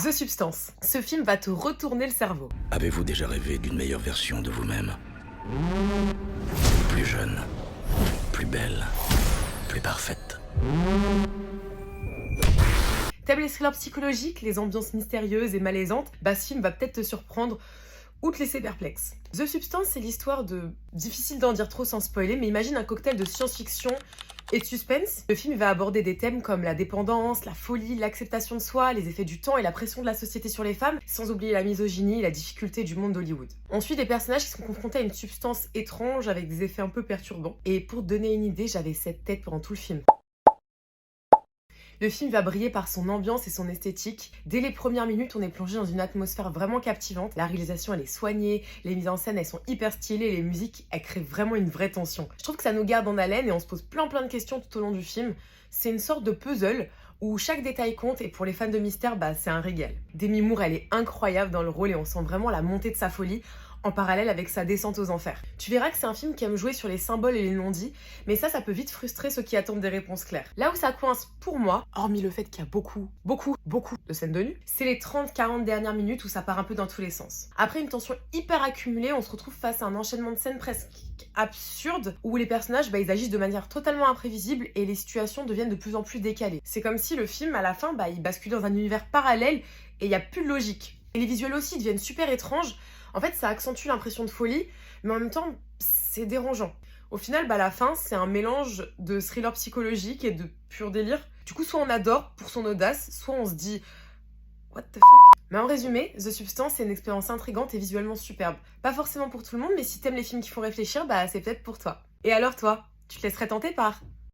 The Substance. Ce film va te retourner le cerveau. Avez-vous déjà rêvé d'une meilleure version de vous-même? Plus jeune, plus belle, plus parfaite. T'aimes les thrillers psychologiques, les ambiances mystérieuses et malaisantes? Bah ce film va peut-être te surprendre ou te laisser perplexe. The Substance, c'est l'histoire de... Difficile d'en dire trop sans spoiler, mais imagine un cocktail de science-fiction et de suspense. Le film va aborder des thèmes comme la dépendance, la folie, l'acceptation de soi, les effets du temps et la pression de la société sur les femmes, sans oublier la misogynie et la difficulté du monde d'Hollywood. On suit des personnages qui sont confrontés à une substance étrange avec des effets un peu perturbants. Et pour te donner une idée, j'avais cette tête pendant tout le film. Le film va briller par son ambiance et son esthétique. Dès les premières minutes, on est plongé dans une atmosphère vraiment captivante. La réalisation, elle est soignée, les mises en scène, elles sont hyper stylées, et les musiques, elles créent vraiment une vraie tension. Je trouve que ça nous garde en haleine et on se pose plein de questions tout au long du film. C'est une sorte de puzzle où chaque détail compte et pour les fans de mystère, bah c'est un régal. Demi Moore, elle est incroyable dans le rôle et on sent vraiment la montée de sa folie en parallèle avec sa descente aux enfers. Tu verras que c'est un film qui aime jouer sur les symboles et les non-dits, mais ça peut vite frustrer ceux qui attendent des réponses claires. Là où ça coince pour moi, hormis le fait qu'il y a beaucoup de scènes de nu, c'est les 30-40 dernières minutes où ça part un peu dans tous les sens. Après une tension hyper accumulée, on se retrouve face à un enchaînement de scènes presque absurdes où les personnages, ils agissent de manière totalement imprévisible et les situations deviennent de plus en plus décalées. C'est comme si le film, à la fin, il bascule dans un univers parallèle et il n'y a plus de logique. Et les visuels aussi deviennent super étranges. En fait, ça accentue l'impression de folie, mais en même temps, c'est dérangeant. Au final, la fin, c'est un mélange de thriller psychologique et de pur délire. Du coup, soit on adore pour son audace, soit on se dit « What the fuck ?» Mais en résumé, The Substance, c'est une expérience intrigante et visuellement superbe. Pas forcément pour tout le monde, mais si t'aimes les films qui font réfléchir, c'est peut-être pour toi. Et alors toi, tu te laisserais tenter par